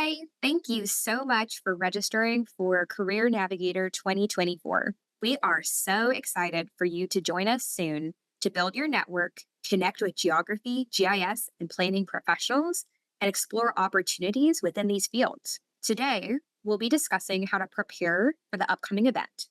Hi, thank you so much for registering for Career Navigator 2024. We are so excited for you to join us soon to build your network, connect with geography, GIS, and planning professionals, and explore opportunities within these fields. Today, we'll be discussing how to prepare for the upcoming event.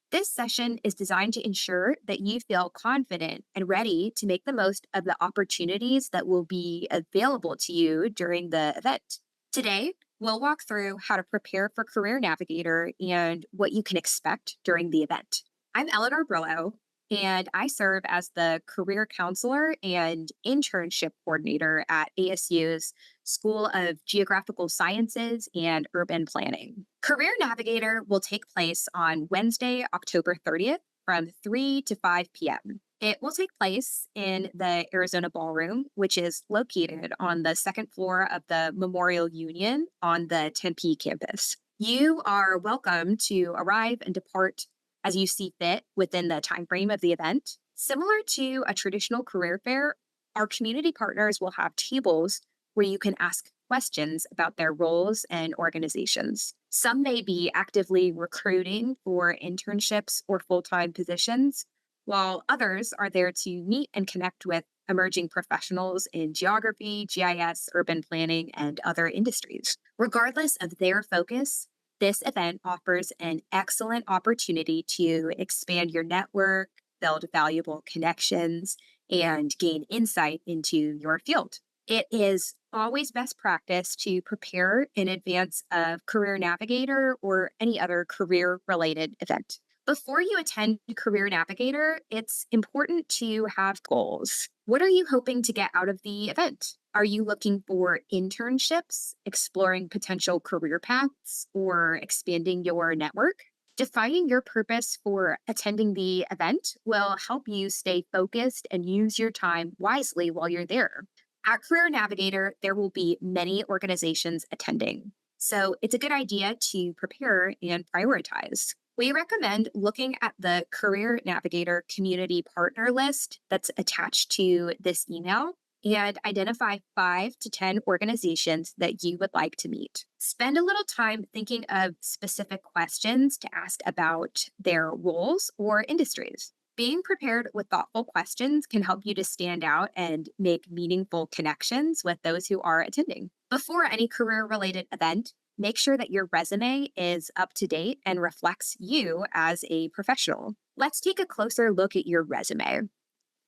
This session is designed to ensure that you feel confident and ready to make the most of the opportunities that will be available to you during the event. Today, we'll walk through how to prepare for Career Navigator and what you can expect during the event. I'm Eleanor Brillo, and I serve as the career counselor and internship coordinator at ASU's School of Geographical Sciences and Urban Planning. Career Navigator will take place on Wednesday, October 30th from 3 to 5 p.m. It will take place in the Arizona Ballroom, which is located on the second floor of the Memorial Union on the Tempe campus. You are welcome to arrive and depart as you see fit within the time frame of the event. Similar to a traditional career fair, our community partners will have tables where you can ask questions about their roles and organizations. Some may be actively recruiting for internships or full-time positions, while others are there to meet and connect with emerging professionals in geography, GIS, urban planning, and other industries. Regardless of their focus, this event offers an excellent opportunity to expand your network, build valuable connections, and gain insight into your field. It is always best practice to prepare in advance of Career Navigator or any other career related event. Before you attend Career Navigator, it's important to have goals. What are you hoping to get out of the event? Are you looking for internships, exploring potential career paths, or expanding your network? Defining your purpose for attending the event will help you stay focused and use your time wisely while you're there. At Career Navigator, there will be many organizations attending, so it's a good idea to prepare and prioritize. We recommend looking at the Career Navigator community partner list that's attached to this email and identify 5 to 10 organizations that you would like to meet. Spend a little time thinking of specific questions to ask about their roles or industries. Being prepared with thoughtful questions can help you to stand out and make meaningful connections with those who are attending. Before any career related event, make sure that your resume is up to date and reflects you as a professional. Let's take a closer look at your resume.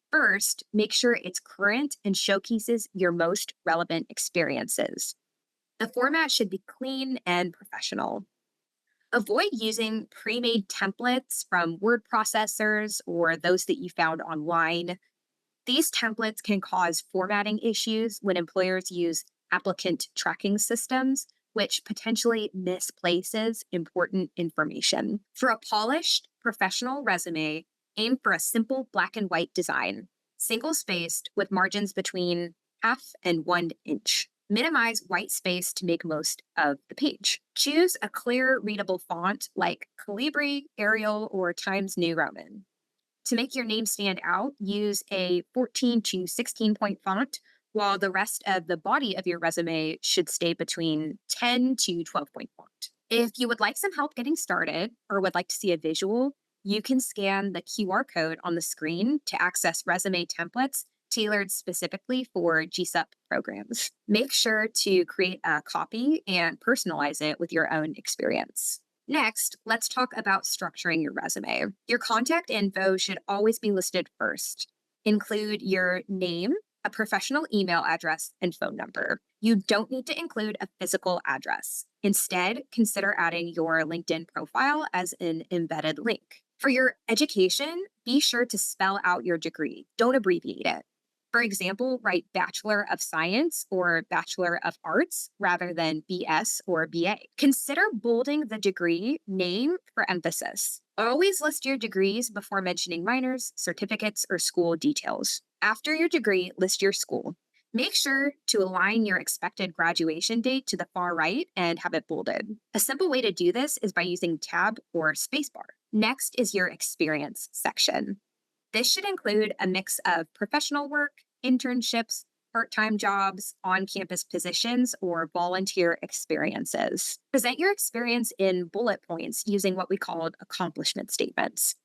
First, make sure it's current and showcases your most relevant experiences. The format should be clean and professional. Avoid using pre made templates from word processors or those that you found online. These templates can cause formatting issues when employers use applicant tracking systems, which potentially misplaces important information. For a polished, professional resume, aim for a simple black and white design, single spaced with margins between half and 1 inch. Minimize white space to make most of the page. Choose a clear, readable font like Calibri, Arial, or Times New Roman. To make your name stand out, use a 14 to 16 point font, while the rest of the body of your resume should stay between 10 to 12 point font. If you would like some help getting started or would like to see a visual, you can scan the QR code on the screen to access resume templates tailored specifically for GSUP programs. Make sure to create a copy and personalize it with your own experience. Next, let's talk about structuring your resume. Your contact info should always be listed first. Include your name, a professional email address, and phone number. You don't need to include a physical address. Instead, consider adding your LinkedIn profile as an embedded link. For your education, be sure to spell out your degree. Don't abbreviate it. For example, write Bachelor of Science or Bachelor of Arts rather than BS or BA. Consider bolding the degree name for emphasis. Always list your degrees before mentioning minors, certificates, or school details. After your degree, list your school. Make sure to align your expected graduation date to the far right and have it bolded. A simple way to do this is by using tab or spacebar. Next is your experience section. This should include a mix of professional work, internships, part-time jobs, on-campus positions, or volunteer experiences. Present your experience in bullet points using what we call accomplishment statements.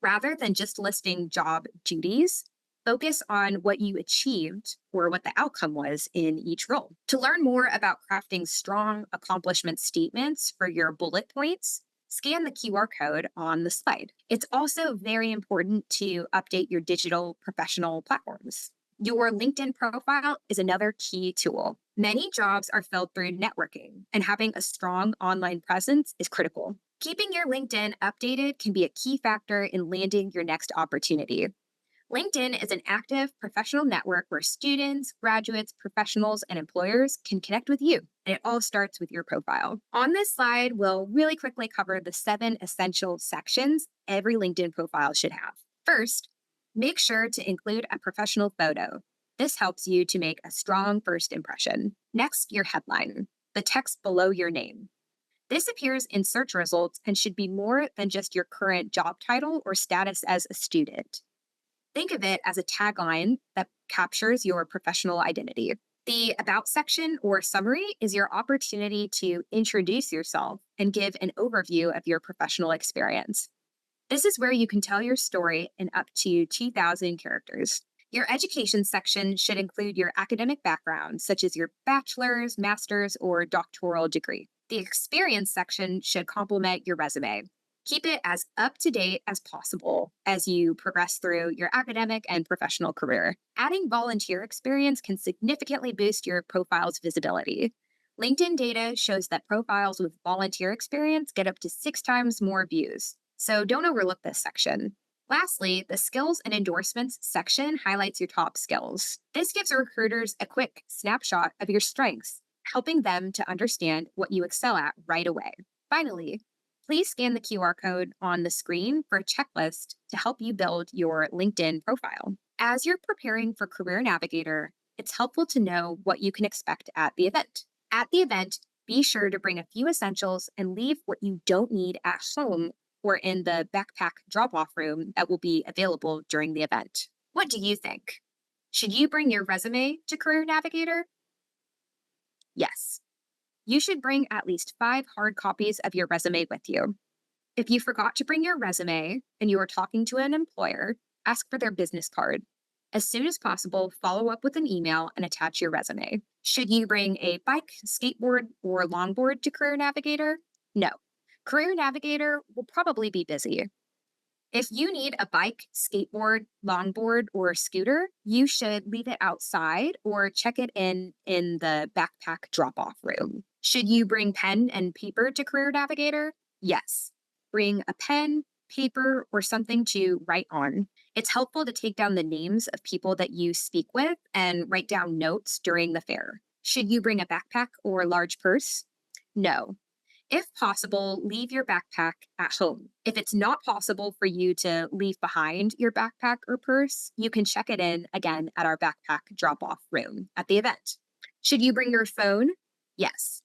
Rather than just listing job duties, focus on what you achieved or what the outcome was in each role. To learn more about crafting strong accomplishment statements for your bullet points, scan the QR code on the slide. It's also very important to update your digital professional platforms. Your LinkedIn profile is another key tool. Many jobs are filled through networking, and having a strong online presence is critical. Keeping your LinkedIn updated can be a key factor in landing your next opportunity. LinkedIn is an active professional network where students, graduates, professionals, and employers can connect with you. And it all starts with your profile. On this slide, we'll really quickly cover the 7 essential sections every LinkedIn profile should have. First, make sure to include a professional photo. This helps you to make a strong first impression. Next, your headline, the text below your name. This appears in search results and should be more than just your current job title or status as a student. Think of it as a tagline that captures your professional identity. The About section or summary is your opportunity to introduce yourself and give an overview of your professional experience. This is where you can tell your story in up to 2,000 characters. Your education section should include your academic background, such as your bachelor's, master's, or doctoral degree. The experience section should complement your resume. Keep it as up to date as possible as you progress through your academic and professional career. Adding volunteer experience can significantly boost your profile's visibility. LinkedIn data shows that profiles with volunteer experience get up to 6 times more views, so don't overlook this section. Lastly, the skills and endorsements section highlights your top skills. This gives recruiters a quick snapshot of your strengths, helping them to understand what you excel at right away. Finally, please scan the QR code on the screen for a checklist to help you build your LinkedIn profile. As you're preparing for Career Navigator, it's helpful to know what you can expect at the event. At the event, be sure to bring a few essentials and leave what you don't need at home or in the backpack drop-off room that will be available during the event. What do you think? Should you bring your resume to Career Navigator? Yes. You should bring at least 5 hard copies of your resume with you. If you forgot to bring your resume and you are talking to an employer, ask for their business card. As soon as possible, follow up with an email and attach your resume. Should you bring a bike, skateboard, or longboard to Career Navigator? No. Career Navigator will probably be busy. If you need a bike, skateboard, longboard, or scooter, you should leave it outside or check it in the backpack drop-off room. Should you bring pen and paper to Career Navigator? Yes. Bring a pen, paper, or something to write on. It's helpful to take down the names of people that you speak with and write down notes during the fair. Should you bring a backpack or large purse? No. If possible, leave your backpack at home. If it's not possible for you to leave behind your backpack or purse, you can check it in again at our backpack drop-off room at the event. Should you bring your phone? Yes,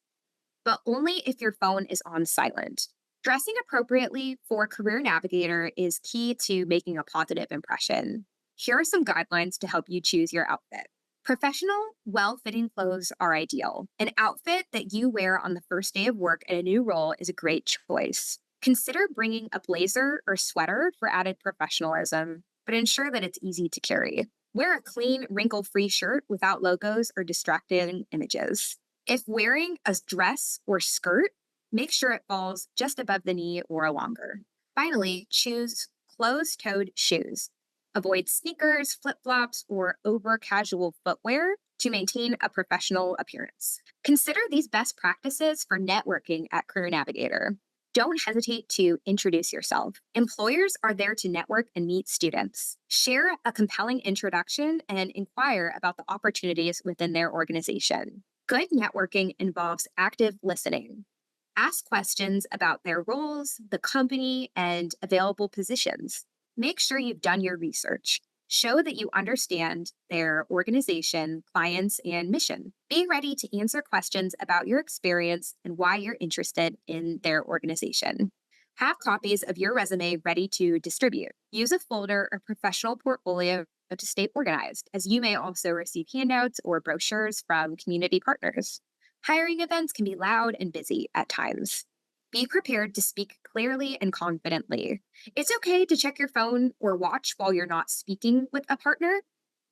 but only if your phone is on silent. Dressing appropriately for Career Navigator is key to making a positive impression. Here are some guidelines to help you choose your outfit. Professional, well-fitting clothes are ideal. An outfit that you wear on the first day of work at a new role is a great choice. Consider bringing a blazer or sweater for added professionalism, but ensure that it's easy to carry. Wear a clean, wrinkle-free shirt without logos or distracting images. If wearing a dress or skirt, make sure it falls just above the knee or longer. Finally, choose closed-toed shoes. Avoid sneakers, flip-flops, or over-casual footwear to maintain a professional appearance. Consider these best practices for networking at Career Navigator. Don't hesitate to introduce yourself. Employers are there to network and meet students. Share a compelling introduction and inquire about the opportunities within their organization. Good networking involves active listening. Ask questions about their roles, the company, and available positions. Make sure you've done your research. Show that you understand their organization, clients, and mission. Be ready to answer questions about your experience and why you're interested in their organization. Have copies of your resume ready to distribute. Use a folder or professional portfolio to stay organized, as you may also receive handouts or brochures from community partners. Hiring events can be loud and busy at times. Be prepared to speak clearly and confidently. It's okay to check your phone or watch while you're not speaking with a partner,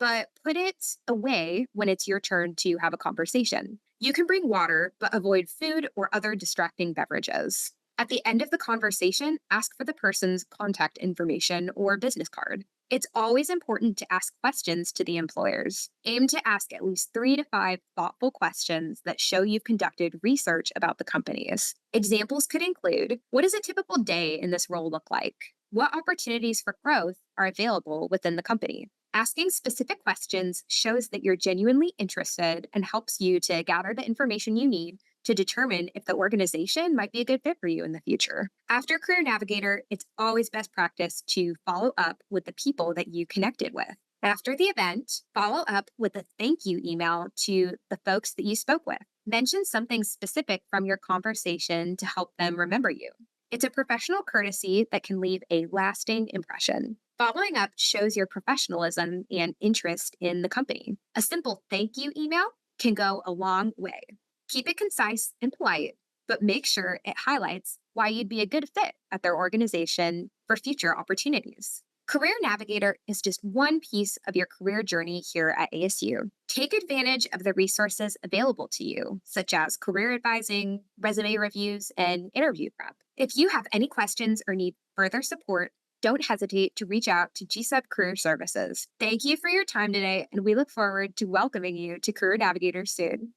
but put it away when it's your turn to have a conversation. You can bring water, but avoid food or other distracting beverages. At the end of the conversation, ask for the person's contact information or business card. It's always important to ask questions to the employers. Aim to ask at least 3 to 5 thoughtful questions that show you've conducted research about the companies. Examples could include: what does a typical day in this role look like? What opportunities for growth are available within the company? Asking specific questions shows that you're genuinely interested and helps you to gather the information you need to determine if the organization might be a good fit for you in the future. After Career Navigator, it's always best practice to follow up with the people that you connected with. After the event, follow up with a thank you email to the folks that you spoke with. Mention something specific from your conversation to help them remember you. It's a professional courtesy that can leave a lasting impression. Following up shows your professionalism and interest in the company. A simple thank you email can go a long way. Keep it concise and polite, but make sure it highlights why you'd be a good fit at their organization for future opportunities. Career Navigator is just one piece of your career journey here at ASU. Take advantage of the resources available to you, such as career advising, resume reviews, and interview prep. If you have any questions or need further support, don't hesitate to reach out to GSUP Career Services. Thank you for your time today, and we look forward to welcoming you to Career Navigator soon.